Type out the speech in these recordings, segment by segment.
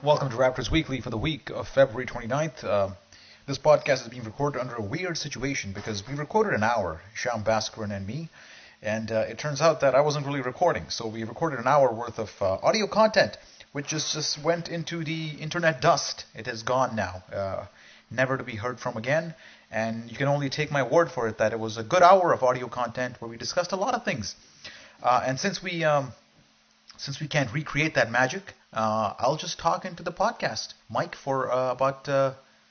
Welcome to Raptors Weekly for the week of February 29th. This podcast is being recorded under a weird situation because we recorded an hour, Sham Baskaran and me, and it turns out that I wasn't really recording. So we recorded an hour worth of audio content, which just went into the internet dust. It has gone now, never to be heard from again. And you can only take my word for it that it was a good hour of audio content where we discussed a lot of things. And since we can't recreate that magic, I'll just talk into the podcast mic for about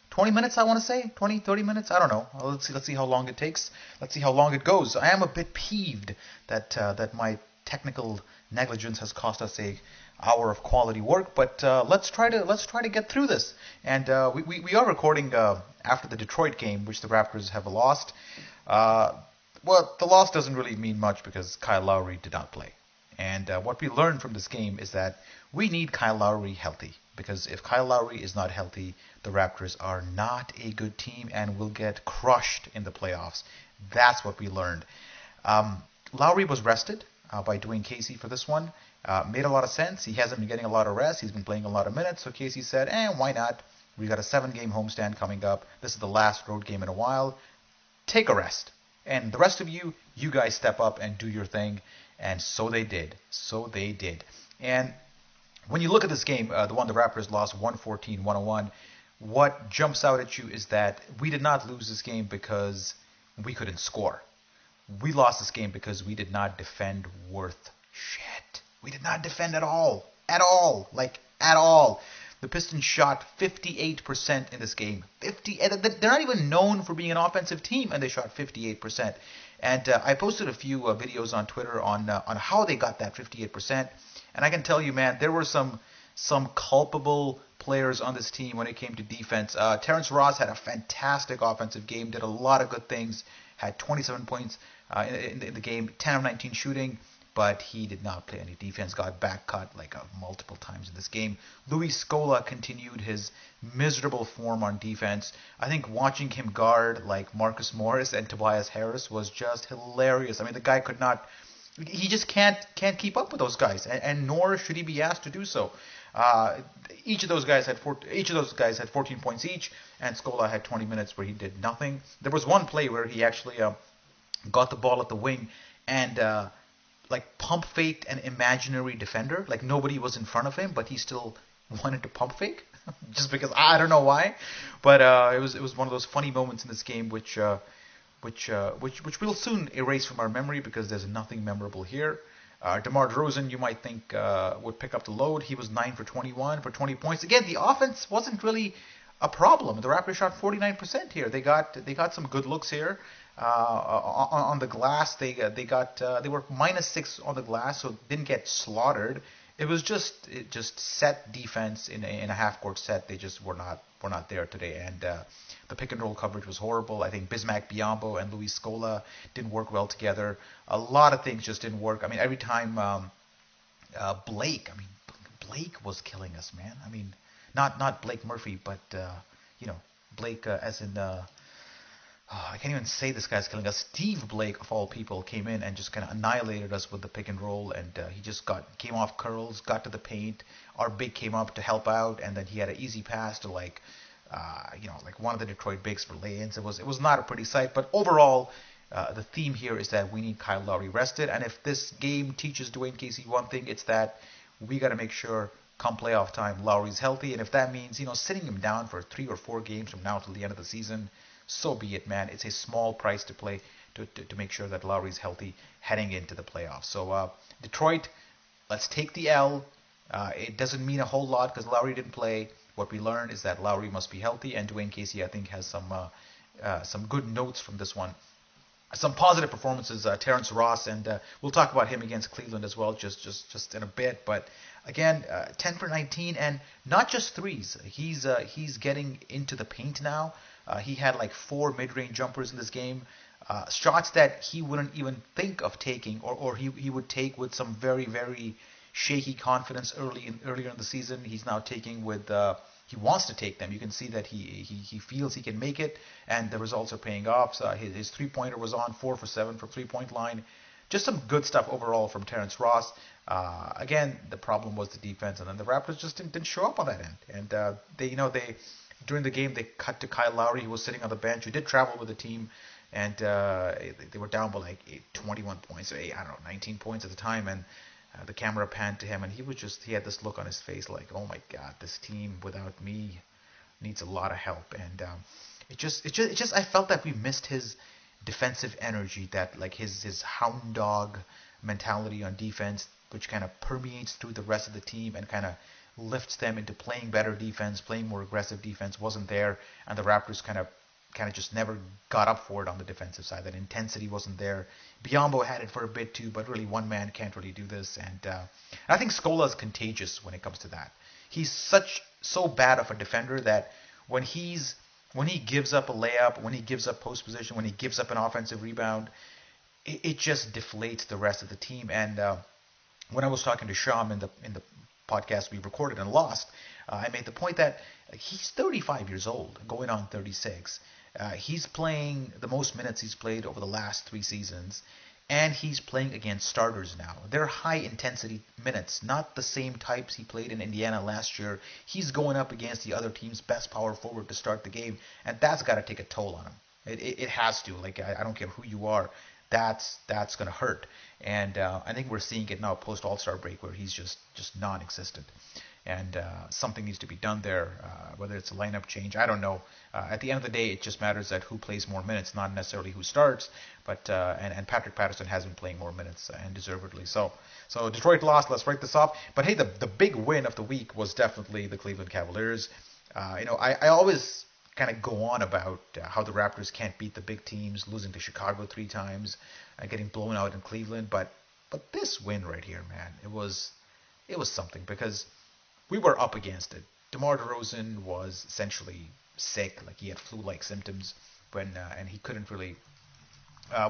20 minutes, I want to say. 20, 30 minutes? I don't know. Let's see how long it takes. Let's see how long it goes. I am a bit peeved that my technical negligence has cost us a hour of quality work, but let's try to get through this. And we are recording after the Detroit game, which the Raptors have lost. Well, the loss doesn't really mean much because Kyle Lowry did not play. And what we learned from this game is that we need Kyle Lowry healthy. Because if Kyle Lowry is not healthy, the Raptors are not a good team and will get crushed in the playoffs. That's what we learned. Lowry was rested by Dwayne Casey for this one. Made a lot of sense. He hasn't been getting a lot of rest. He's been playing a lot of minutes. So Casey said, why not? We got a 7-game homestand coming up. This is the last road game in a while. Take a rest. And the rest of you guys step up and do your thing. And so they did. And when you look at this game, the one the Raptors lost 114-101, what jumps out at you is that we did not lose this game because we couldn't score. We lost this game because we did not defend worth shit. We did not defend at all. At all. The Pistons shot 58% in this game. They're not even known for being an offensive team, and they shot 58%. And I posted a few videos on Twitter on how they got that 58%. And I can tell you, man, there were some culpable players on this team when it came to defense. Terrence Ross had a fantastic offensive game, did a lot of good things, had 27 points in the game, 10 of 19 shooting, but he did not play any defense, got back cut multiple times in this game. Luis Scola continued his miserable form on defense. I think watching him guard like Marcus Morris and Tobias Harris was just hilarious. I mean, the guy could not... He just can't keep up with those guys, and nor should he be asked to do so. Each of those guys had 14 points each, and Scola had 20 minutes where he did nothing. There was one play where he actually got the ball at the wing and pump faked an imaginary defender. Like nobody was in front of him, but he still wanted to pump fake, just because I don't know why. But it was one of those funny moments in this game which we'll soon erase from our memory because there's nothing memorable here. DeMar DeRozan, you might think, would pick up the load. He was 9 for 21 for 20 points. Again, the offense wasn't really a problem. The Raptors shot 49% here. They got some good looks here. On the glass, they were -6 on the glass, so didn't get slaughtered. It was just set defense in a half-court set. They just were not there today, and the pick and roll coverage was horrible. I think Bismack Biyombo and Luis Scola didn't work well together. A lot of things just didn't work. I mean, every time Blake was killing us, man. I mean, not Blake Murphy, but Blake as in I can't even say this guy's killing us. Steve Blake, of all people, came in and just kind of annihilated us with the pick and roll, and he just came off curls, got to the paint. Our big came up to help out, and then he had an easy pass to one of the Detroit bigs for lay-ins. It was not a pretty sight, but overall, the theme here is that we need Kyle Lowry rested, and if this game teaches Dwayne Casey one thing, it's that we got to make sure come playoff time Lowry's healthy, and if that means sitting him down for 3 or 4 games from now till the end of the season, so be it, man. It's a small price to pay to make sure that Lowry's healthy heading into the playoffs. So Detroit, let's take the L. It doesn't mean a whole lot because Lowry didn't play. What we learned is that Lowry must be healthy, and Dwayne Casey, I think, has some good notes from this one. Some positive performances, Terrence Ross, and we'll talk about him against Cleveland as well, just in a bit. But again, 10 for 19, and not just threes. He's getting into the paint now. He had 4 mid-range jumpers in this game, shots that he wouldn't even think of taking, or he would take with some very, very shaky confidence earlier in the season. He's now taking with he wants to take them. You can see that he feels he can make it, and the results are paying off. So his 3-pointer was on 4 for 7 from 3-point line. just some good stuff overall from Terrence Ross. Again, the problem was the defense, and then the Raptors just didn't show up on that end. And they during the game they cut to Kyle Lowry, who was sitting on the bench, who did travel with the team, and they were down by like 21 points, or I don't know, 19 points at the time, and the camera panned to him, and he had this look on his face like, oh my God, this team without me needs a lot of help. And I felt that we missed his defensive energy, that like his hound dog mentality on defense, which kind of permeates through the rest of the team and kind of lifts them into playing better defense, playing more aggressive defense, wasn't there, and the Raptors kind of just never got up for it on the defensive side. That intensity wasn't there. Biombo had it for a bit too, but really one man can't really do this. And I think Scola is contagious when it comes to that. He's so bad of a defender that when he gives up a layup, when he gives up post position, when he gives up an offensive rebound, it just deflates the rest of the team. And when I was talking to Sham in the podcast we recorded and lost, I made the point that he's 35 years old, going on 36. He's playing the most minutes he's played over the last 3 seasons, and he's playing against starters now. They're high-intensity minutes, not the same types he played in Indiana last year. He's going up against the other team's best power forward to start the game, and that's got to take a toll on him. It has to. Like, I don't care who you are. That's going to hurt. And I think we're seeing it now post All-Star break, where he's just non-existent. And something needs to be done there, whether it's a lineup change. I don't know. At the end of the day, it just matters that who plays more minutes, not necessarily who starts. But and Patrick Patterson has been playing more minutes, and deservedly so. So Detroit lost. Let's write this off. But hey, the big win of the week was definitely the Cleveland Cavaliers. I always kind of go on about how the Raptors can't beat the big teams, losing to Chicago 3 times, getting blown out in Cleveland. But this win right here, man, it was something, because we were up against it. DeMar DeRozan was essentially sick, like he had flu-like symptoms and he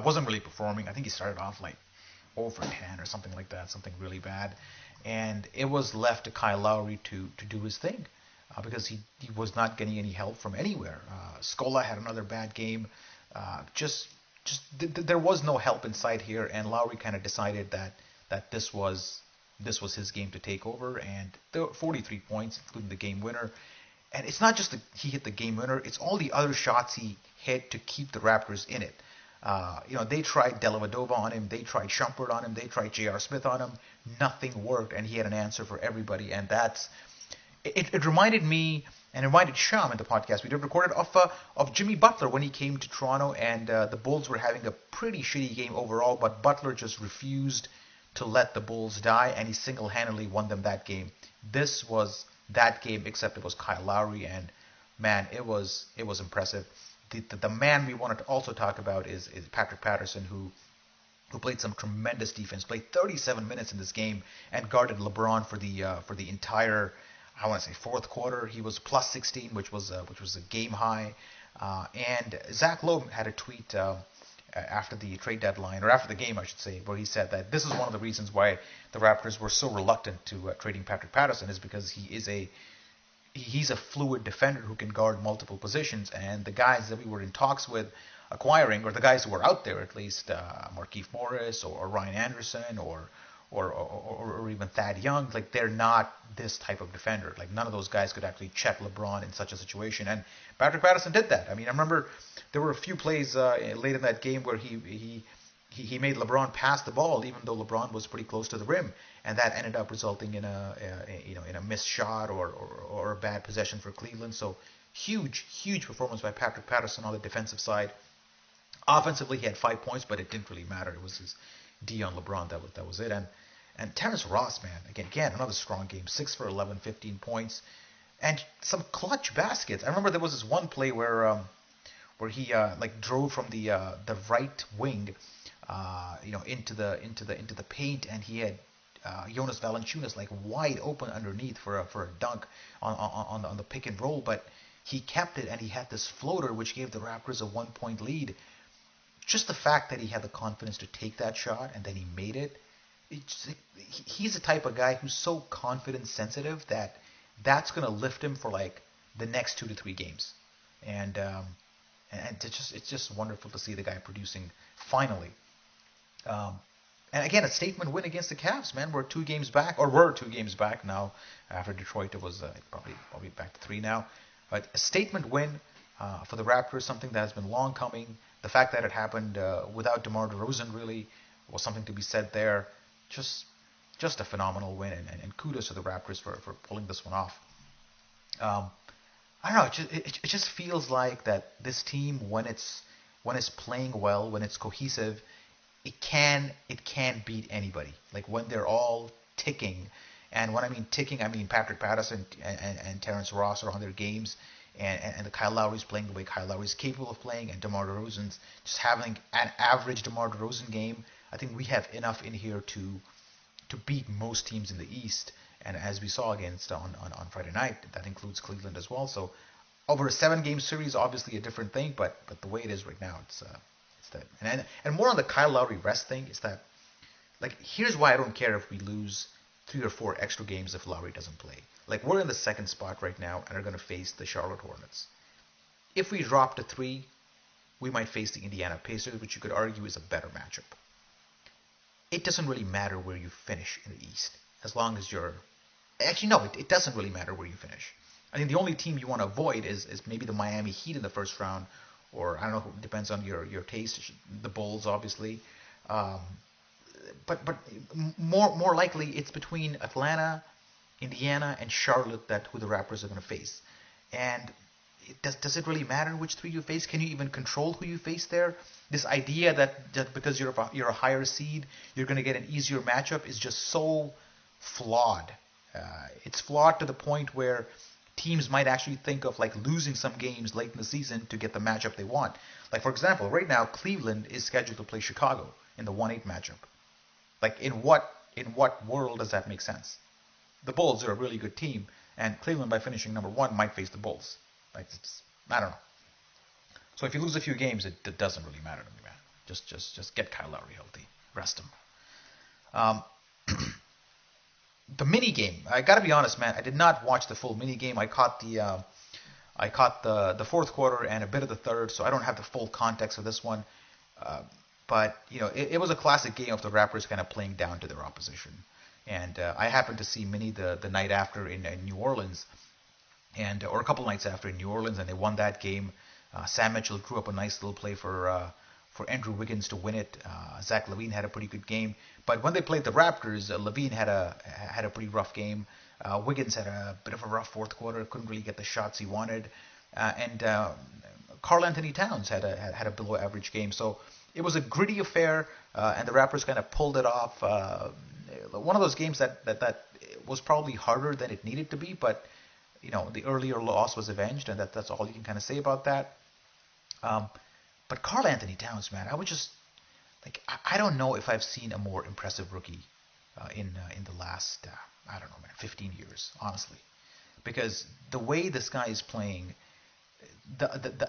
wasn't really performing. I think he started off like 0 for 10 or something like that, something really bad. And it was left to Kyle Lowry to do his thing, because he was not getting any help from anywhere. Scola had another bad game. There was no help inside here, and Lowry kind of decided that this was his game to take over, and there were 43 points, including the game winner. And it's not just he hit the game winner; it's all the other shots he hit to keep the Raptors in it. They tried Dellavedova on him, they tried Shumpert on him, they tried J.R. Smith on him. Nothing worked, and he had an answer for everybody. And it reminded me, and it reminded Sham in the podcast we did record it, of Jimmy Butler when he came to Toronto, and the Bulls were having a pretty shitty game overall, but Butler just refused to let the Bulls die, and he single-handedly won them that game. This was that game, except it was Kyle Lowry, and man, it was impressive. The man we wanted to also talk about is Patrick Patterson, who played some tremendous defense, played 37 minutes in this game, and guarded LeBron for the entire, I want to say, fourth quarter. He was plus 16, which was a game high. And Zach Lowe had a tweet after the trade deadline, or after the game, I should say, where he said that this is one of the reasons why the Raptors were so reluctant to trading Patrick Patterson, is because he's a fluid defender who can guard multiple positions, and the guys that we were in talks with acquiring, or the guys who were out there at least, Markieff Morris or Ryan Anderson or even Thad Young, like, they're not this type of defender. Like, none of those guys could actually check LeBron in such a situation, and Patrick Patterson did that. I mean, I remember there were a few plays late in that game where he made LeBron pass the ball, even though LeBron was pretty close to the rim, and that ended up resulting in a missed shot or a bad possession for Cleveland. So huge performance by Patrick Patterson on the defensive side. Offensively, he had 5 points, but it didn't really matter. It was his D on LeBron that was it. And Terrence Ross, man, again another strong game, 6 for 11, 15 points, and some clutch baskets. I remember there was this one play where he drove from the right wing, into the paint, and he had Jonas Valanciunas like wide open underneath for a dunk on the pick and roll, but he kept it, and he had this floater which gave the Raptors a 1-point lead. Just the fact that he had the confidence to take that shot and then he made it. He's the type of guy who's so confidence sensitive that's going to lift him for like the next 2 to 3 games, and it's just wonderful to see the guy producing finally. And again, a statement win against the Cavs, man. We're 2 games back now. After Detroit, it was probably back to 3 now. But a statement win for the Raptors, something that has been long coming. The fact that it happened without DeMar DeRozan really was something to be said there. Just a phenomenal win, and kudos to the Raptors for pulling this one off. I don't know. It just feels like that this team, when it's playing well, when it's cohesive, it can beat anybody. Like when they're all ticking, and when I mean ticking, I mean Patrick Patterson and Terrence Ross are on their games, and the Kyle Lowry's playing the way Kyle Lowry's capable of playing, and DeMar DeRozan's just having an average DeMar DeRozan game. I think we have enough in here to beat most teams in the East. And as we saw against on Friday night, that includes Cleveland as well. So over a 7-game series, obviously a different thing, but the way it is right now, it's that. And more on the Kyle Lowry rest thing is that, like, here's why I don't care if we lose 3 or 4 extra games if Lowry doesn't play. Like, we're in the 2nd spot right now and are going to face the Charlotte Hornets. If we drop to 3, we might face the Indiana Pacers, which you could argue is a better matchup. It doesn't really matter where you finish in the East, as long as you're... Actually, no, it doesn't really matter where you finish. I think the only team you want to avoid is maybe the Miami Heat in the first round, or I don't know, it depends on your taste. The Bulls, obviously, but more likely it's between Atlanta, Indiana, and Charlotte who the Raptors are going to face. And does it really matter which 3 you face? Can you even control who you face there? This idea that because you're a higher seed, you're going to get an easier matchup is just so flawed. It's flawed to the point where teams might actually think of like losing some games late in the season to get the matchup they want. Like, for example, right now Cleveland is scheduled to play Chicago in the 1-8 matchup. Like, in what world does that make sense? The Bulls are a really good team, and Cleveland, by finishing number 1, might face the Bulls. Like, I don't know. So if you lose a few games, it doesn't really matter to me, man. Just get Kyle Lowry healthy, rest him. The mini game, I gotta be honest, man. I did not watch the full mini game. I caught the 4th quarter and a bit of the 3rd, so I don't have the full context of this one. But it was a classic game of the Raptors kind of playing down to their opposition. And I happened to see mini the night after in New Orleans, or a couple nights after in New Orleans, and they won that game. Sam Mitchell drew up a nice little play for Andrew Wiggins to win it. Zach LaVine had a pretty good game, but when they played the Raptors, LaVine had a pretty rough game. Wiggins had a bit of a rough 4th quarter, couldn't really get the shots he wanted, and Karl Anthony Towns had a below average game. So it was a gritty affair, and the Raptors kind of pulled it off. One of those games that was probably harder than it needed to be, but the earlier loss was avenged, and that's all you can kind of say about that. But Karl Anthony Towns, man, I would just I don't know if I've seen a more impressive rookie in the last 15 years, honestly, because the way this guy is playing, the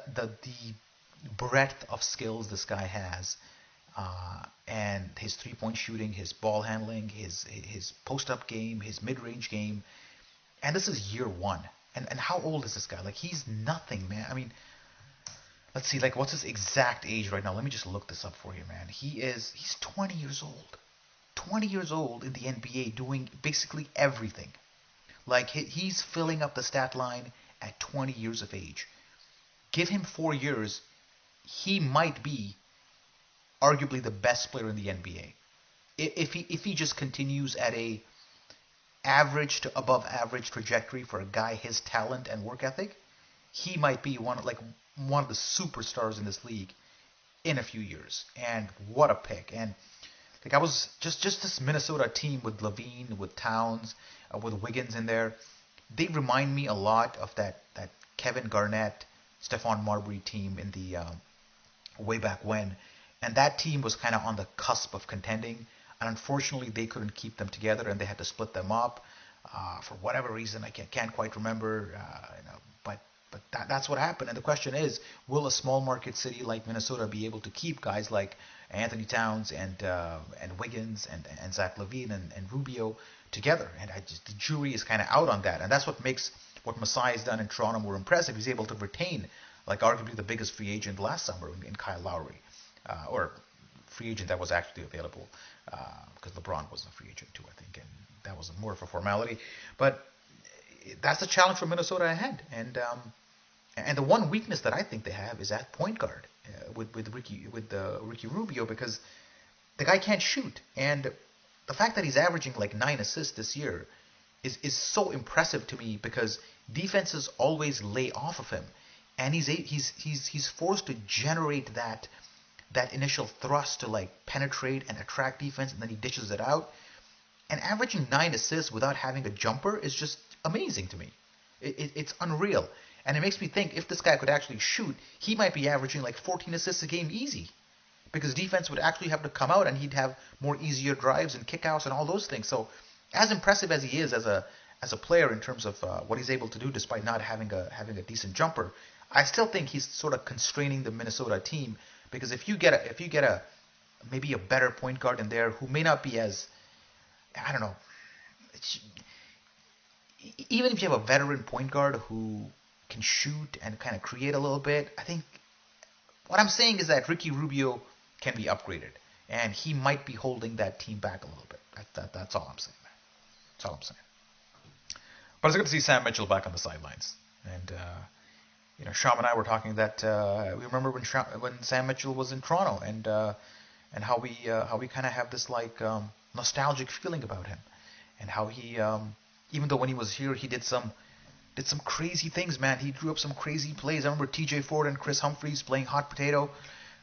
breadth of skills this guy has, and his 3-point shooting, his ball handling, his post-up game, his mid-range game, and this is year 1. And how old is this guy? Like, he's nothing, man. I mean, let's see, what's his exact age right now? Let me just look this up for you, man. He's 20 years old. 20 years old in the NBA doing basically everything. Like, he's filling up the stat line at 20 years of age. Give him 4 years, he might be arguably the best player in the NBA. If he just continues at a average to above average trajectory for a guy his talent and work ethic, he might be one of the superstars in this league in a few years. And what a pick. And I was just this Minnesota team with LaVine, with Towns, with Wiggins in there. They remind me a lot of that Kevin Garnett, Stephon Marbury team in the way back when. And that team was kind of on the cusp of contending. And unfortunately, they couldn't keep them together, and they had to split them up for whatever reason. I can't quite remember, but that's what happened. And the question is, will a small market city like Minnesota be able to keep guys like Anthony Towns and Wiggins and Zach LaVine and Rubio together? And the jury is kind of out on that. And that's what makes what Masai has done in Toronto more impressive. He's able to retain, arguably the biggest free agent last summer in Kyle Lowry, or free agent that was actually available. because LeBron was a free agent too, I think, and that was more of a formality. But that's the challenge for Minnesota ahead, and the one weakness that I think they have is at point guard Ricky Rubio, because the guy can't shoot, and the fact that he's averaging like 9 assists this year is so impressive to me, because defenses always lay off of him, and he's forced to generate that initial thrust to like penetrate and attract defense, and then he dishes it out. And averaging 9 assists without having a jumper is just amazing to me. It's unreal. And it makes me think, if this guy could actually shoot, he might be averaging like 14 assists a game easy. Because defense would actually have to come out, and he'd have more easier drives and kickouts and all those things. So as impressive as he is as a player in terms of what he's able to do despite not having a decent jumper, I still think he's sort of constraining the Minnesota team, because if you get a maybe a better point guard in there who may not be as, I don't know, even if you have a veteran point guard who can shoot and kind of create a little bit, I think what I'm saying is that Ricky Rubio can be upgraded, and he might be holding that team back a little bit. That's all I'm saying, man. That's all I'm saying. But it's good to see Sam Mitchell back on the sidelines. And Sham and I were talking that we remember when Sam Mitchell was in Toronto, and how we kind of have this like nostalgic feeling about him, and how he even though when he was here he did some crazy things, man. He drew up some crazy plays. I remember T.J. Ford and Chris Humphries playing hot potato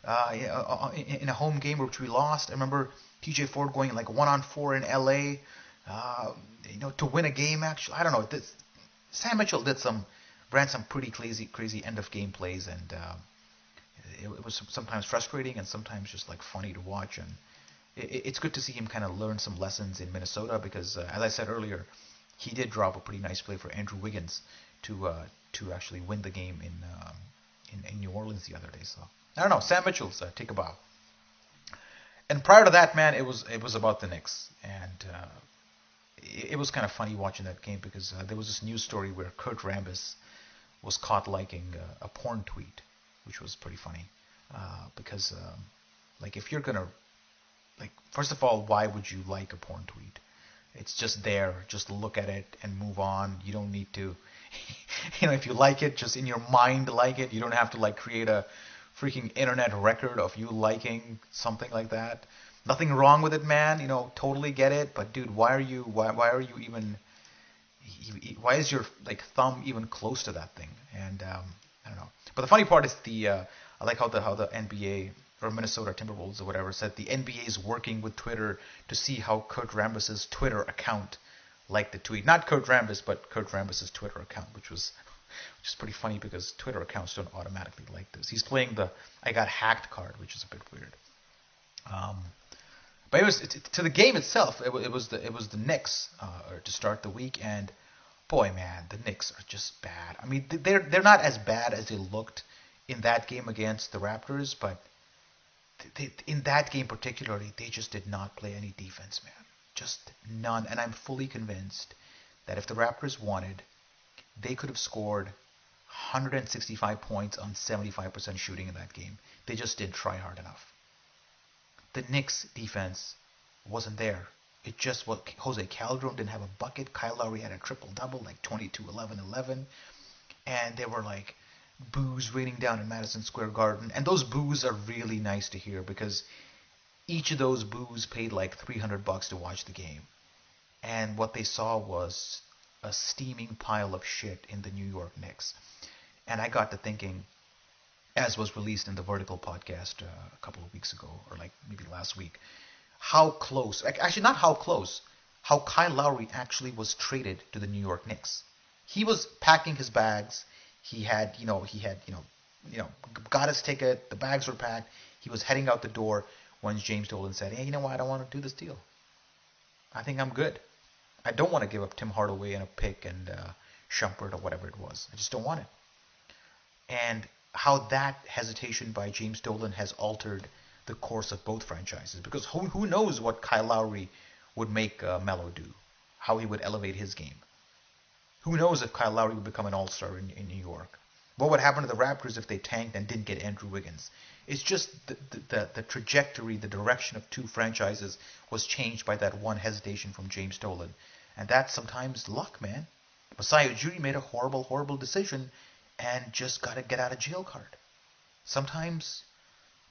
in a home game which we lost. I remember T.J. Ford going like 1-on-4 in L.A. To win a game. Actually, I don't know. Sam Mitchell ran some pretty crazy end of game plays, and it was sometimes frustrating and sometimes just like funny to watch. And it's good to see him kind of learn some lessons in Minnesota, because as I said earlier, he did drop a pretty nice play for Andrew Wiggins to actually win the game in New Orleans the other day. So I don't know. Sam Mitchell's take a bow. And prior to that, man, it was about the Knicks, and it was kind of funny watching that game, because there was this news story where Kurt Rambis was caught liking a porn tweet, which was pretty funny, because like if you're gonna, like, first of all, why would you like a porn tweet? It's just there. Just look at it and move on. You don't need to, if you like it, just in your mind like it. You don't have to like create a freaking internet record of you liking something like that. Nothing wrong with it, man. Totally get it. But dude, why are you even? Why is your like thumb even close to that thing? And I don't know. But the funny part is I like how the NBA or Minnesota Timberwolves or whatever said the NBA is working with Twitter to see how Kurt Rambis's Twitter account liked the tweet. Not Kurt Rambis, but Kurt Rambis's Twitter account, which is pretty funny, because Twitter accounts don't automatically like this. He's playing the "I got hacked" card, which is a bit weird. But to the game itself, it was the Knicks to start the week, and boy, man, the Knicks are just bad. I mean, they're not as bad as they looked in that game against the Raptors, but in that game particularly, they just did not play any defense, man. Just none. And I'm fully convinced that if the Raptors wanted, they could have scored 165 points on 75% shooting in that game. They just didn't try hard enough. The Knicks defense wasn't there. It just was. Jose Calderon didn't have a bucket. Kyle Lowry had a triple-double, like 22, 11, 11. And they were like boos raining down in Madison Square Garden. And those boos are really nice to hear, because each of those boos paid like $300 to watch the game. And what they saw was a steaming pile of shit in the New York Knicks. And I got to thinking, as was released in the Vertical podcast a couple of weeks ago, or like maybe last week, how close, actually not how close, how Kyle Lowry actually was traded to the New York Knicks. He was packing his bags. He had got his ticket. The bags were packed. He was heading out the door when James Dolan said, "Hey, you know what? I don't want to do this deal. I think I'm good. I don't want to give up Tim Hardaway and a pick and Shumpert or whatever it was. I just don't want it." And how that hesitation by James Dolan has altered the course of both franchises. Because who knows what Kyle Lowry would make Melo do, how he would elevate his game. Who knows if Kyle Lowry would become an all-star in New York. What would happen to the Raptors if they tanked and didn't get Andrew Wiggins? It's just the trajectory, the direction of two franchises was changed by that one hesitation from James Dolan. And that's sometimes luck, man. Masai Ujiri made a horrible, horrible decision and just got a get out of jail card. Sometimes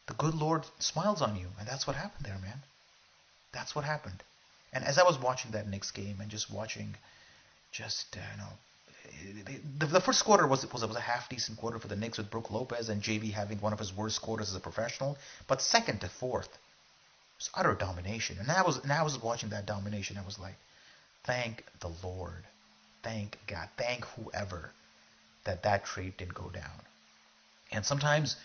the good Lord smiles on you, and that's what happened there, man. That's what happened. And as I was watching that Knicks game and just watching, the first quarter was a half decent quarter for the Knicks with Brook Lopez and JV having one of his worst quarters as a professional. But second to fourth was utter domination. And I was watching that domination. I was like, thank the Lord, thank God, thank whoever that trade didn't go down. And sometimes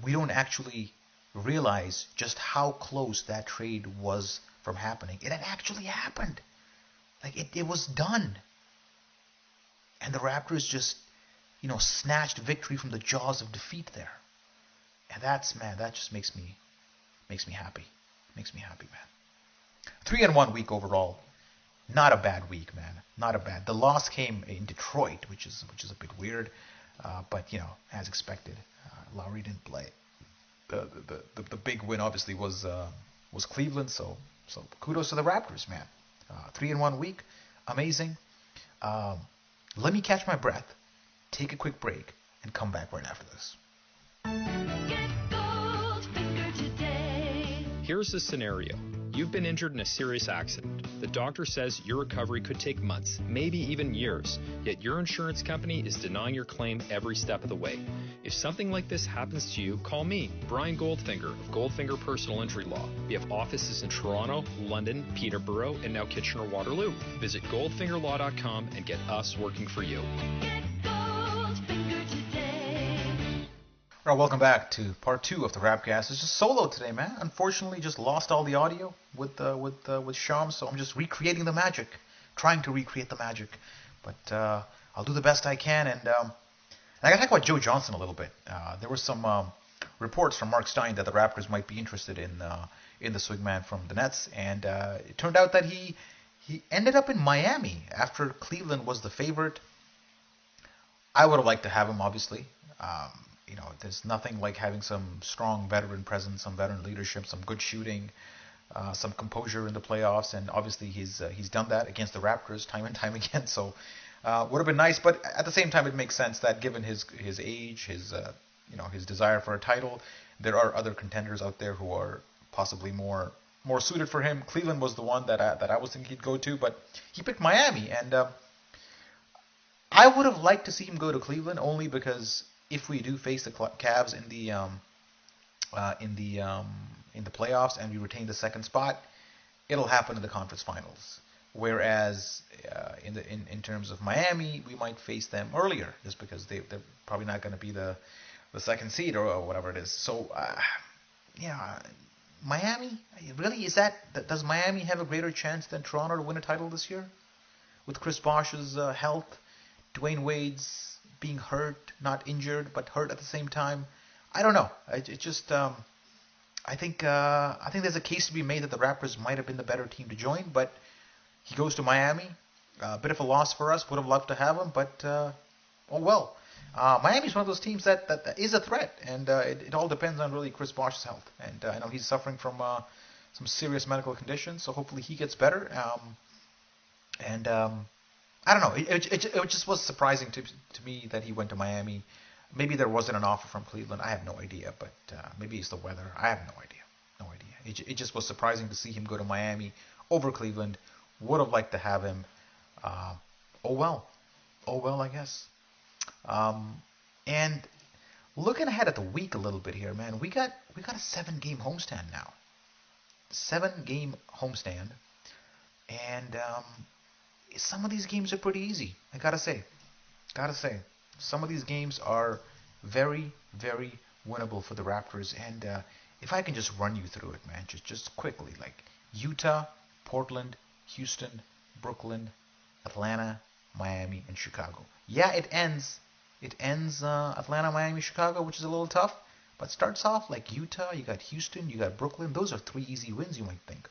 we don't actually realize just how close that trade was from happening. It had actually happened. Like it was done. And the Raptors just, snatched victory from the jaws of defeat there. And that just makes me happy. Makes me happy, man. 3-1 week overall. Not a bad week, man. Not a bad. The loss came in Detroit, which is a bit weird, but as expected, Lowry didn't play. The big win obviously was Cleveland. So kudos to the Raptors, man. 3-1 week, amazing. Let me catch my breath, take a quick break, and come back right after this. Here's the scenario. You've been injured in a serious accident. The doctor says your recovery could take months, maybe even years, yet your insurance company is denying your claim every step of the way. If something like this happens to you, call me, Brian Goldfinger of Goldfinger Personal Injury Law. We have offices in Toronto, London, Peterborough, and now Kitchener-Waterloo. Visit goldfingerlaw.com and get us working for you. All right, welcome back to part 2 of the Rapcast. It's just solo today, man. Unfortunately, just lost all the audio with Sham, so I'm just recreating the magic, trying to recreate the magic. But I'll do the best I can. And I got to talk about Joe Johnson a little bit. There were some reports from Mark Stein that the Raptors might be interested in the swingman from the Nets, and it turned out that he ended up in Miami after Cleveland was the favorite. I would have liked to have him, obviously. There's nothing like having some strong veteran presence, some veteran leadership, some good shooting, some composure in the playoffs, and obviously he's done that against the Raptors time and time again. So would have been nice, but at the same time, it makes sense that given his age, his desire for a title, there are other contenders out there who are possibly more suited for him. Cleveland was the one that I was thinking he'd go to, but he picked Miami, and I would have liked to see him go to Cleveland only because if we do face the Cavs in the playoffs and we retain the second spot, it'll happen in the conference finals. Whereas in terms of Miami, we might face them earlier just because they're probably not going to be the second seed or whatever it is. So Miami, really, does Miami have a greater chance than Toronto to win a title this year with Chris Bosh's health, Dwayne Wade's being hurt, not injured, but hurt at the same time? I don't know. I think there's a case to be made that the Raptors might have been the better team to join, but he goes to Miami. A bit of a loss for us. Would have loved to have him, but oh well. Miami's one of those teams that is a threat, and it all depends on really Chris Bosh's health. And I know he's suffering from some serious medical conditions, so hopefully he gets better. I don't know. It just was surprising to me that he went to Miami. Maybe there wasn't an offer from Cleveland. I have no idea, but maybe it's the weather. I have no idea. No idea. It just was surprising to see him go to Miami over Cleveland. Would have liked to have him. Oh well, I guess. And looking ahead at the week a little bit here, man, we got a 7-game homestand now. 7-game homestand, and some of these games are pretty easy. I gotta say, some of these games are very, very winnable for the Raptors. And if I can just run you through it, man, just quickly, like Utah, Portland, Houston, Brooklyn, Atlanta, Miami, and Chicago. Yeah, it ends Atlanta, Miami, Chicago, which is a little tough, but starts off like Utah, you got Houston, you got Brooklyn. Those are 3 easy wins, you might think.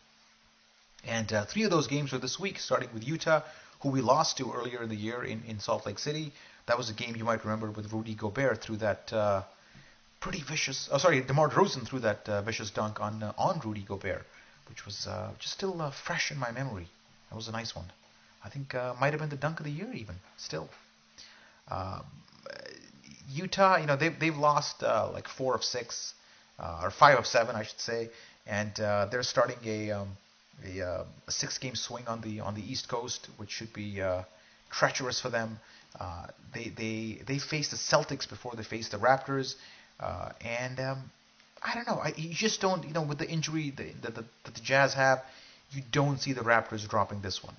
And 3 of those games are this week, starting with Utah, who we lost to earlier in the year in Salt Lake City. That was a game you might remember with Rudy Gobert through that pretty vicious. Oh, sorry, DeMar DeRozan threw that vicious dunk on Rudy Gobert, which was just still fresh in my memory. That was a nice one. I think might have been the dunk of the year even. Still, uh, Utah, they've lost like 4 of 6 or 5 of 7, I should say, and they're starting a 6-game swing on the East Coast, which should be treacherous for them. They faced the Celtics before they faced the Raptors, and I don't know. You just don't, with the injury that the Jazz have, you don't see the Raptors dropping this one.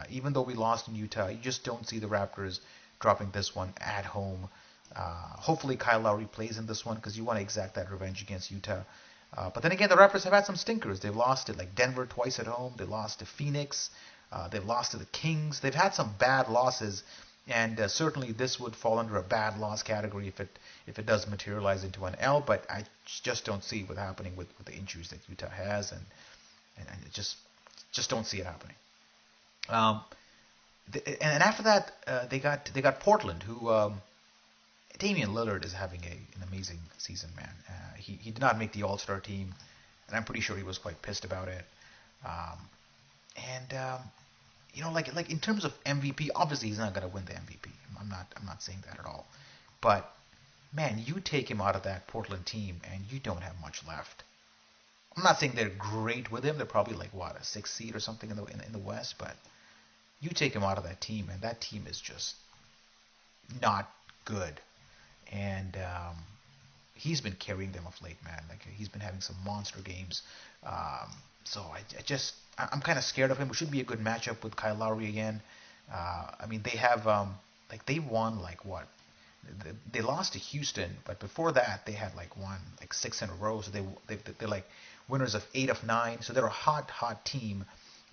Even though we lost in Utah, you just don't see the Raptors dropping this one at home. Hopefully Kyle Lowry plays in this one because you want to exact that revenge against Utah. But then again, the Raptors have had some stinkers. They've lost to like Denver twice at home. They lost to Phoenix. They've lost to the Kings. They've had some bad losses, and certainly this would fall under a bad loss category if it does materialize into an L. But I just don't see what's happening with the injuries that Utah has, and it just don't see it happening. And after that, they got Portland, who Damian Lillard is having an amazing season, man. He did not make the All-Star team, and I'm pretty sure he was quite pissed about it. Like in terms of MVP, obviously he's not going to win the MVP. I'm not saying that at all. But man, you take him out of that Portland team, and you don't have much left. I'm not saying they're great with him. They're probably like what, a 6th seed or something in the West, but you take him out of that team, and that team is just not good. And he's been carrying them of late, man. Like he's been having some monster games. So I'm kind of scared of him. It should be a good matchup with Kyle Lowry again. I mean, they have they won like what? They lost to Houston, but before that they had won 6 in a row. So they're like winners of 8 of 9. So they're a hot team.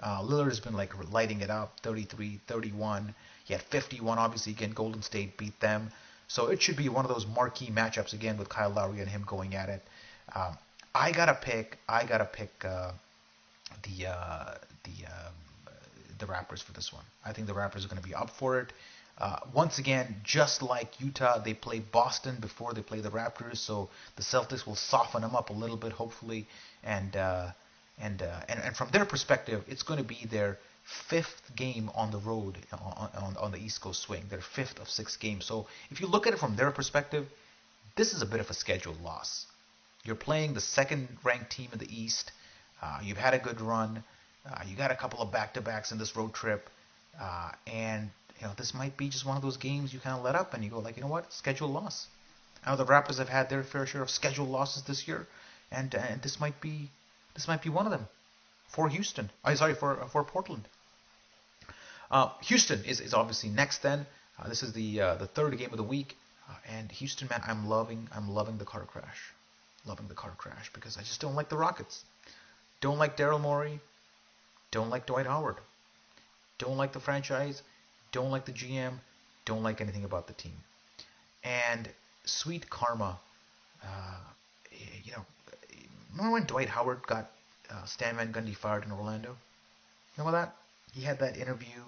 Lillard has been lighting it up, 33, 31. He had 51. Obviously, again, Golden State beat them. So it should be one of those marquee matchups again with Kyle Lowry and him going at it. I gotta pick the Raptors for this one. I think the Raptors are going to be up for it. Once again, just like Utah, they play Boston before they play the Raptors, so the Celtics will soften them up a little bit, hopefully. And from their perspective, it's going to be their 5th game on the road on the East Coast swing. Their 5th of 6 games. So if you look at it from their perspective, this is a bit of a scheduled loss. You're playing the 2nd-ranked team in the East. You've had a good run. You got a couple of back-to-backs in this road trip, and this might be just one of those games you kind of let up and you go you know what, scheduled loss. I know the Raptors have had their fair share of scheduled losses this year, and this might be one of them for Houston. For Portland. Houston is obviously next. Then this is the 3rd game of the week, and Houston, man, I'm loving the car crash, because I just don't like the Rockets. Don't like Daryl Morey. Don't like Dwight Howard. Don't like the franchise. Don't like the GM. Don't like anything about the team. And sweet karma. Remember when Dwight Howard got Stan Van Gundy fired in Orlando? Remember that? He had that interview,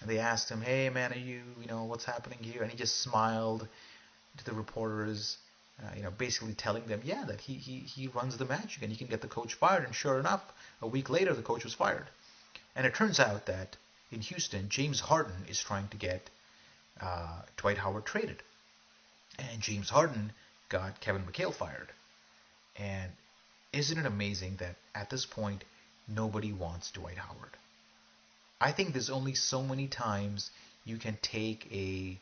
and they asked him, "Hey, man, are you, what's happening here?" And he just smiled to the reporters, basically telling them, yeah, that he runs the magic and he can get the coach fired. And sure enough, a week later, the coach was fired. And it turns out that in Houston, James Harden is trying to get Dwight Howard traded. And James Harden got Kevin McHale fired. And isn't it amazing that at this point, nobody wants Dwight Howard? I think there's only so many times you can take a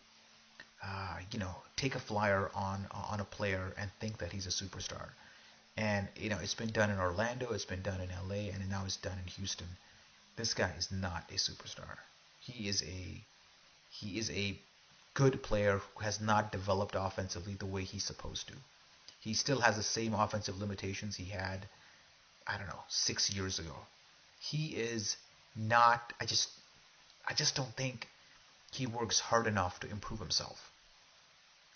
flyer on a player and think that he's a superstar. And it's been done in Orlando, it's been done in LA, and now it's done in Houston. This guy is not a superstar. He is a good player who has not developed offensively the way he's supposed to. He still has the same offensive limitations he had, 6 years ago. He is not. I just don't think he works hard enough to improve himself.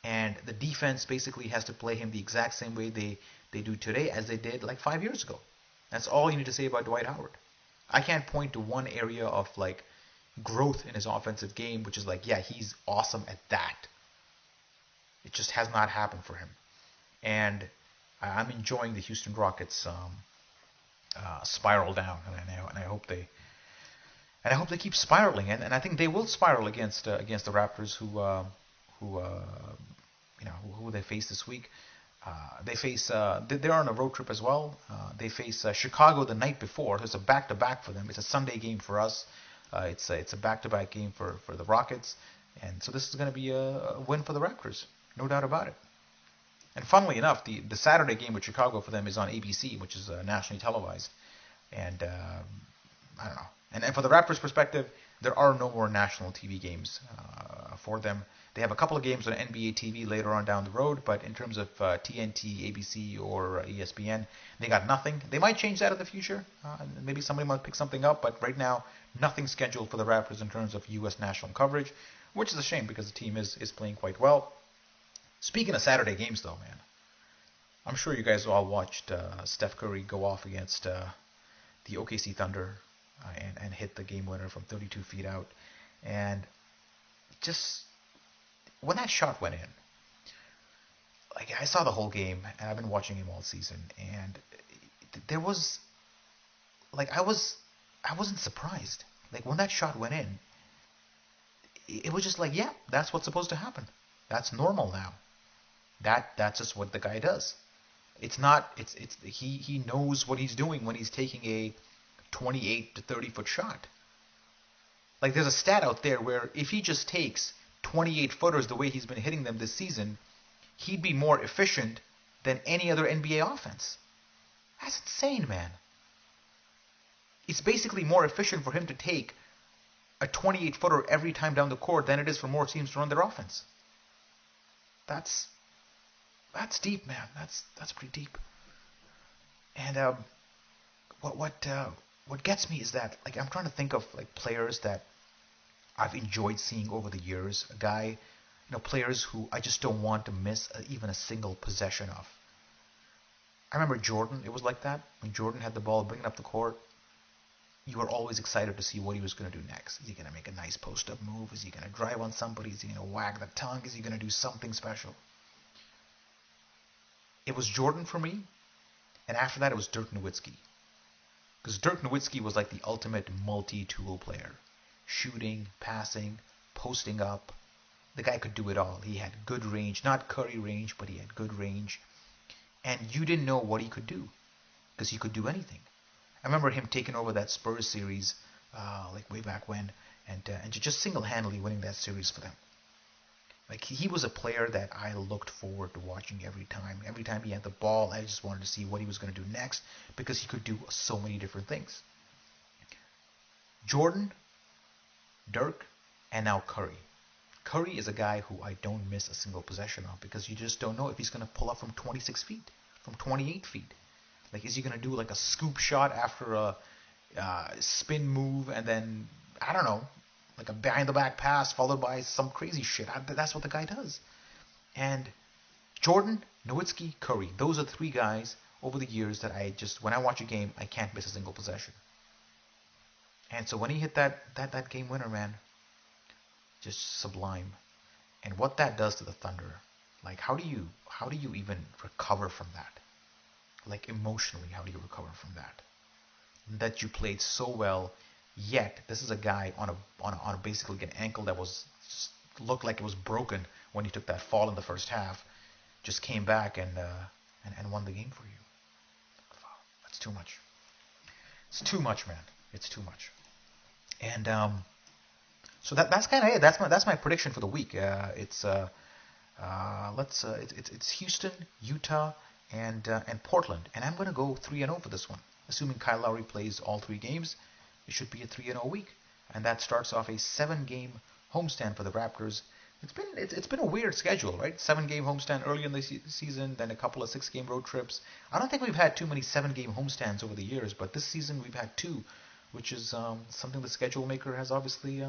And the defense basically has to play him the exact same way they do today as they did 5 years ago. That's all you need to say about Dwight Howard. I can't point to one area of growth in his offensive game, which is he's awesome at that. It just has not happened for him. And I'm enjoying the Houston Rockets spiral down, and I hope they keep spiraling, and I think they will spiral against the Raptors, who who they face this week. They face they're on a road trip as well. They face Chicago the night before. It's a back-to-back for them. It's a Sunday game for us. It's a back-to-back game for the Rockets, and so this is going to be a win for the Raptors, no doubt about it. And funnily enough, the Saturday game with Chicago for them is on ABC, which is nationally televised. And I don't know. And for the Raptors' perspective, there are no more national TV games for them. They have a couple of games on NBA TV later on down the road, but in terms of TNT, ABC, or ESPN, they got nothing. They might change that in the future. Maybe somebody might pick something up, but right now, nothing scheduled for the Raptors in terms of U.S. national coverage, which is a shame because the team is playing quite well. Speaking of Saturday games, though, man, I'm sure you guys all watched Steph Curry go off against the OKC Thunder and hit the game winner from 32 feet out. And just when that shot went in, like I saw the whole game, and I've been watching him all season, and there was like I wasn't surprised. Like when that shot went in, it was just like, yeah, that's what's supposed to happen. That's normal now. That's just what the guy does. It's not. He knows what he's doing when he's taking a 28 to 30 foot shot. Like there's a stat out there where if he just takes 28 footers the way he's been hitting them this season, he'd be more efficient than any other NBA offense. That's insane, man. It's basically more efficient for him to take a 28 footer every time down the court than it is for more teams to run their offense. That's deep, man. That's pretty deep. And what gets me is that like I'm trying to think of like players that I've enjoyed seeing over the years. Players who I just don't want to miss even a single possession of. I remember Jordan. It was like that when Jordan had the ball, bringing up the court. You were always excited to see what he was going to do next. Is he going to make a nice post-up move? Is he going to drive on somebody? Is he going to wag the tongue? Is he going to do something special? It was Jordan for me, and after that it was Dirk Nowitzki. Because Dirk Nowitzki was like the ultimate multi-tool player. Shooting, passing, posting up. The guy could do it all. He had good range, not Curry range, but he had good range. And you didn't know what he could do, because he could do anything. I remember him taking over that Spurs series, like way back when, and just single-handedly winning that series for them. Like he was a player that I looked forward to watching every time. Every time he had the ball, I just wanted to see what he was going to do next because he could do so many different things. Jordan, Dirk, and now Curry. Curry is a guy who I don't miss a single possession of because you just don't know if he's going to pull up from 26 feet, from 28 feet. Like, is he going to do like a scoop shot after a spin move and then, I don't know, like a behind-the-back pass followed by some crazy shit. That's what the guy does. And Jordan, Nowitzki, Curry, those are three guys over the years that when I watch a game, I can't miss a single possession. And so when he hit that game winner, man, just sublime. And what that does to the Thunder, like how do you even recover from that? Like emotionally, how do you recover from that? That you played so well. Yet this is a guy on a basically an ankle that looked like it was broken when he took that fall in the first half, just came back and won the game for you. Wow, that's too much. It's too much, man. It's too much. And so that's kind of it. That's my prediction for the week. It's Houston, Utah, and Portland, and I'm going to go 3-0 for this one, assuming Kyle Lowry plays all three games. It should be a 3-0 week, and that starts off a 7-game homestand for the Raptors. It's been a weird schedule, right? 7-game homestand early in the season, then a couple of 6-game road trips. I don't think we've had too many 7-game homestands over the years, but this season we've had 2, which is something the schedule maker has obviously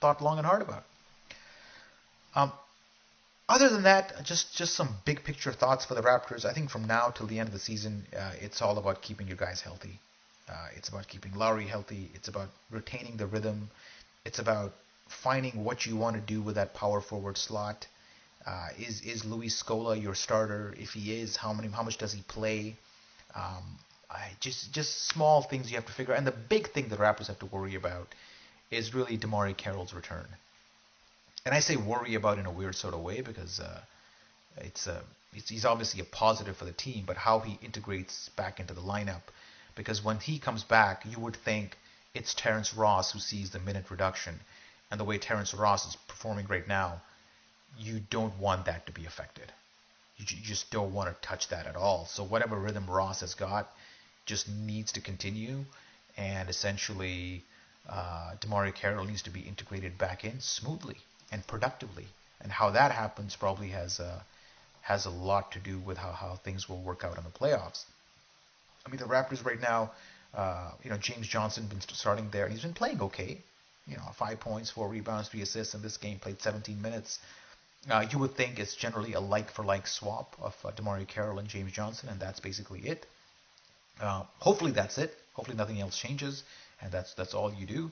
thought long and hard about. Other than that, just some big picture thoughts for the Raptors. I think from now till the end of the season, it's all about keeping your guys healthy. It's about keeping Lowry healthy. It's about retaining the rhythm. It's about finding what you want to do with that power forward slot. Is Luis Scola your starter? If he is, how much does he play? Just small things you have to figure out. And the big thing the Raptors have to worry about is really DeMarre Carroll's return. And I say worry about in a weird sort of way because he's obviously a positive for the team, but how he integrates back into the lineup. Because when he comes back, you would think it's Terrence Ross who sees the minute reduction. And the way Terrence Ross is performing right now, you don't want that to be affected. You just don't want to touch that at all. So whatever rhythm Ross has got just needs to continue. And essentially, DeMarre Carroll needs to be integrated back in smoothly and productively. And how that happens probably has a lot to do with how things will work out in the playoffs. I mean, the Raptors right now, James Johnson been starting there. He's been playing okay. 5 points, 4 rebounds, 3 assists in this game. Played 17 minutes. You would think it's generally a like-for-like swap of DeMarre Carroll and James Johnson, and that's basically it. Hopefully that's it. Hopefully nothing else changes, and that's all you do.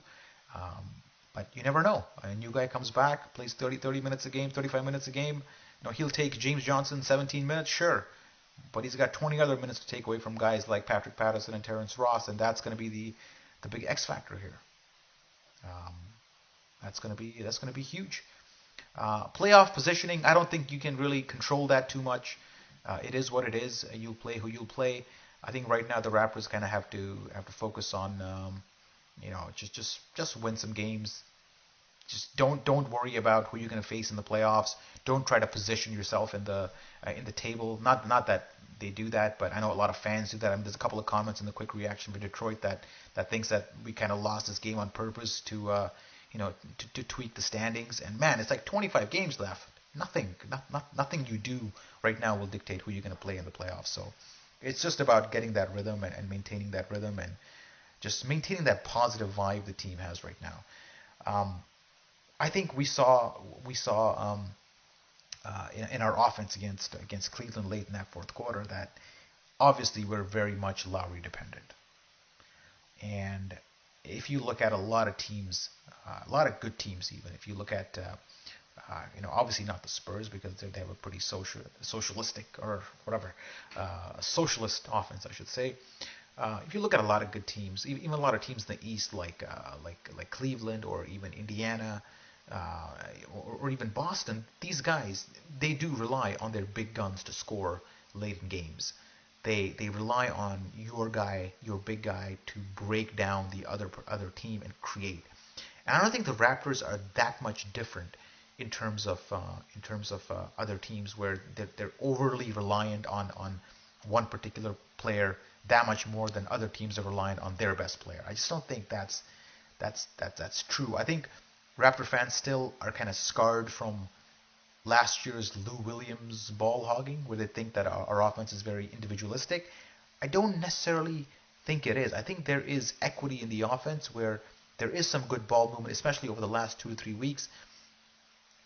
But you never know. A new guy comes back, plays 30 minutes a game, 35 minutes a game. He'll take James Johnson 17 minutes, sure. But he's got 20 other minutes to take away from guys like Patrick Patterson and Terrence Ross, and that's going to be the big X factor here. That's going to be huge. Playoff positioning, I don't think you can really control that too much. It is what it is. You play who you play. I think right now the Raptors kind of have to focus on, just win some games. Just don't worry about who you're going to face in the playoffs. Don't try to position yourself in the table. Not that they do that, but I know a lot of fans do that. I mean, there's a couple of comments in the quick reaction for Detroit that thinks that we kind of lost this game on purpose to tweak the standings. And man, it's like 25 games left. Nothing you do right now will dictate who you're going to play in the playoffs. So it's just about getting that rhythm and maintaining that rhythm and just maintaining that positive vibe the team has right now. I think we saw in our offense against Cleveland late in that fourth quarter that obviously we're very much Lowry dependent. And if you look at a lot of teams, a lot of good teams even, if you look at, obviously not the Spurs because they have a pretty socialistic or whatever, socialist offense, I should say. If you look at a lot of good teams, even a lot of teams in the East like Cleveland or even Indiana, or even Boston, these guys, they do rely on their big guns to score late in games. They rely on your big guy, to break down the other team and create. And I don't think the Raptors are that much different in terms of other teams where they're overly reliant on one particular player that much more than other teams are reliant on their best player. I just don't think that's true. I think Raptor fans still are kind of scarred from last year's Lou Williams ball hogging, where they think that our offense is very individualistic. I don't necessarily think it is. I think there is equity in the offense where there is some good ball movement, especially over the last 2 or 3 weeks.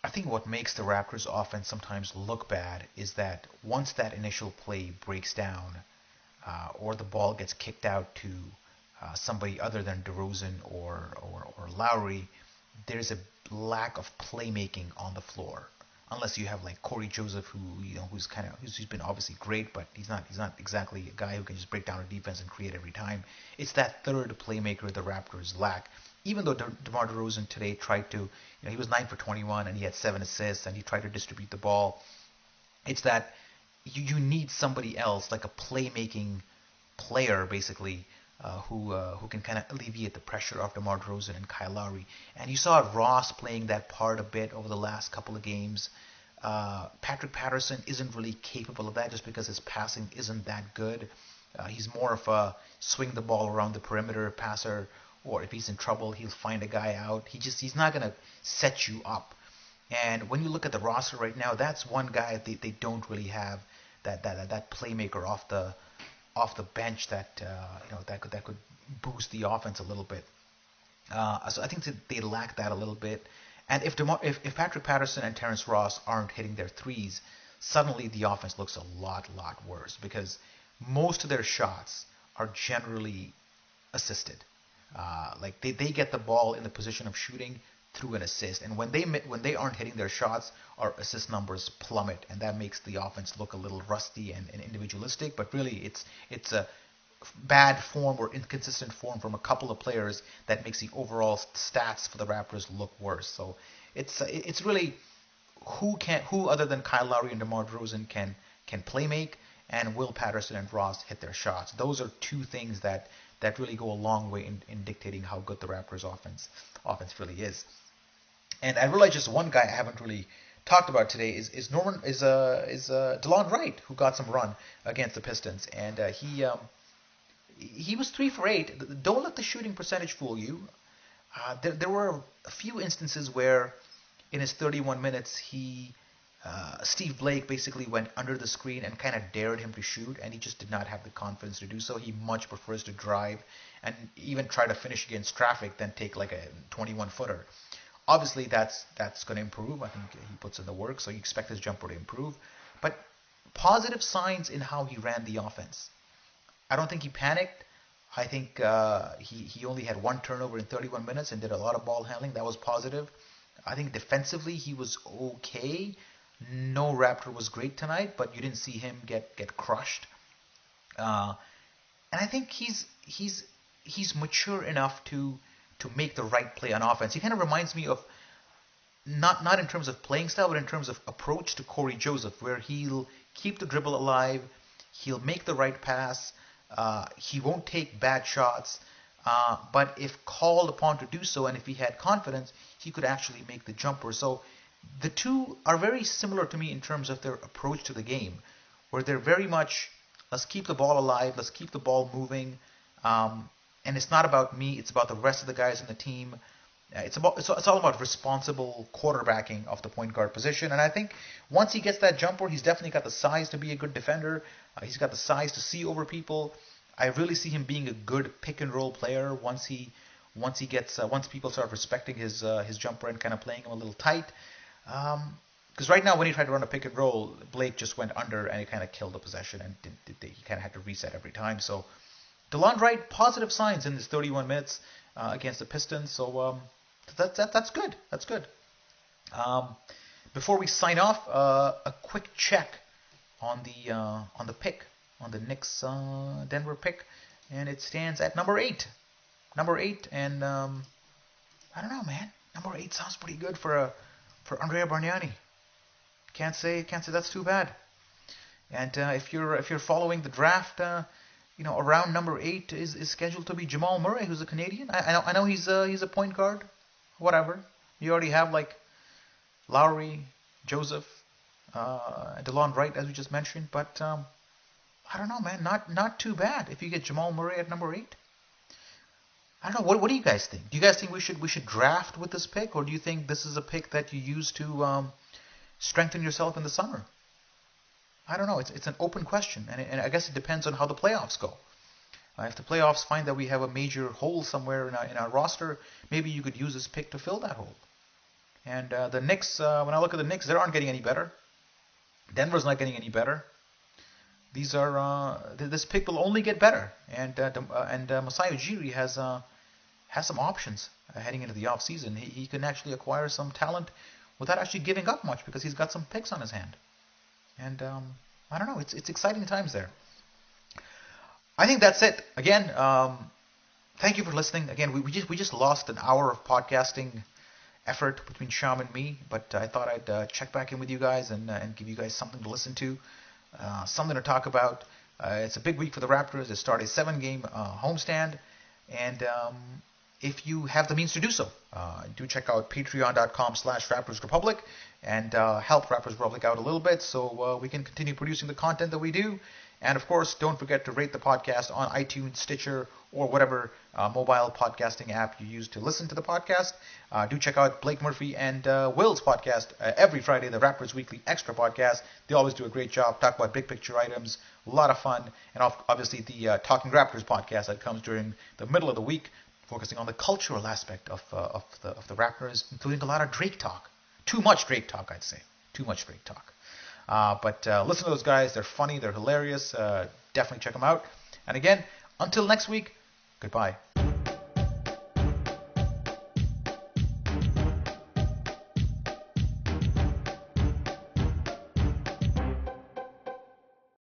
I think what makes the Raptors offense sometimes look bad is that once that initial play breaks down, or the ball gets kicked out to somebody other than DeRozan or Lowry, there's a lack of playmaking on the floor. Unless you have like Corey Joseph, who's been obviously great, but he's not exactly a guy who can just break down a defense and create every time. It's that third playmaker the Raptors lack. Even though DeMar DeRozan today tried to, he was 9 for 21 and he had 7 assists and he tried to distribute the ball. It's that you need somebody else, like a playmaking player, basically, who can kind of alleviate the pressure of DeMar DeRozan and Kyle Lowry. And you saw Ross playing that part a bit over the last couple of games. Patrick Patterson isn't really capable of that just because his passing isn't that good. He's more of a swing the ball around the perimeter passer, or if he's in trouble, he'll find a guy out. He's not going to set you up. And when you look at the roster right now, that's one guy they don't really have, that playmaker off the bench that could boost the offense a little bit. So I think that they lack that a little bit. And if Patrick Patterson and Terrence Ross aren't hitting their threes, suddenly the offense looks a lot worse because most of their shots are generally assisted. Like they get the ball in the position of shooting through an assist. And when they aren't hitting their shots, our assist numbers plummet, and that makes the offense look a little rusty and individualistic. But really, it's a bad form or inconsistent form from a couple of players that makes the overall stats for the Raptors look worse. So it's really who other than Kyle Lowry and DeMar DeRozan can play make, and Will Patterson and Ross hit their shots. Those are two things that really go a long way in dictating how good the Raptors offense really is. And I realize just one guy I haven't really talked about today is DeLon Wright, who got some run against the Pistons, and he was 3 for 8. Don't let the shooting percentage fool you. There were a few instances where in his 31 minutes Steve Blake basically went under the screen and kind of dared him to shoot, and he just did not have the confidence to do so. He much prefers to drive and even try to finish against traffic than take like a 21-footer. Obviously, that's going to improve. I think he puts in the work, so you expect his jumper to improve. But positive signs in how he ran the offense. I don't think he panicked. I think he only had 1 turnover in 31 minutes and did a lot of ball handling. That was positive. I think defensively he was okay. No Raptor was great tonight, but you didn't see him get crushed. And I think he's mature enough to make the right play on offense. He kind of reminds me of not in terms of playing style, but in terms of approach to Corey Joseph, where he'll keep the dribble alive, he'll make the right pass, he won't take bad shots, but if called upon to do so, and if he had confidence, he could actually make the jumper. So the two are very similar to me in terms of their approach to the game, where they're very much, let's keep the ball alive, let's keep the ball moving, and it's not about me, it's about the rest of the guys in the team. It's all about responsible quarterbacking of the point guard position. And I think once he gets that jumper, he's definitely got the size to be a good defender. He's got the size to see over people. I really see him being a good pick and roll player once people start respecting his jumper and kind of playing him a little tight. Because right now when he tried to run a pick and roll, Blake just went under and he kind of killed the possession, and he kind of had to reset every time. So DeLon Wright, positive signs in this 31 minutes against the Pistons. So that's good. That's good. Before we sign off, a quick check on the pick, on the Knicks Denver pick, and it stands at number 8. Number 8, and I don't know, man. Number 8 sounds pretty good for Andrea Bargnani. Can't say that's too bad. And if you're following the draft, around number 8 is scheduled to be Jamal Murray, who's a Canadian. I know he's a point guard, whatever. You already have like Lowry, Joseph, DeLon Wright, as we just mentioned, but I don't know, man. Not too bad if you get Jamal Murray at number 8. I don't know. What do you guys think? Do you guys think we should draft with this pick, or do you think this is a pick that you use to strengthen yourself in the summer? I don't know. It's an open question, and I guess it depends on how the playoffs go. If the playoffs find that we have a major hole somewhere in our roster, maybe you could use this pick to fill that hole. And the Knicks, when I look at the Knicks, they aren't getting any better. Denver's not getting any better. These are this pick will only get better, and Masai Ujiri has some options heading into the off season. He can actually acquire some talent without actually giving up much because he's got some picks on his hand. And I don't know, it's exciting times there. I think that's it. Again, thank you for listening. Again, we just lost an hour of podcasting effort between Sham and me, but I thought I'd check back in with you guys and give you guys something to listen to. Something to talk about. It's a big week for the Raptors. They start a 7-game homestand, and if you have the means to do so, do check out patreon.com/RaptorsRepublic and help Raptors Republic out a little bit so we can continue producing the content that we do. And of course, don't forget to rate the podcast on iTunes, Stitcher, or whatever mobile podcasting app you use to listen to the podcast. Do check out Blake Murphy and Will's podcast every Friday, the Raptors Weekly Extra podcast. They always do a great job, talk about big picture items, a lot of fun, and obviously the Talking Raptors podcast that comes during the middle of the week, focusing on the cultural aspect of the Raptors, including a lot of Drake talk. Too much Drake talk, I'd say. Too much Drake talk. But listen to those guys. They're funny. They're hilarious. Definitely check them out. And again, until next week, goodbye.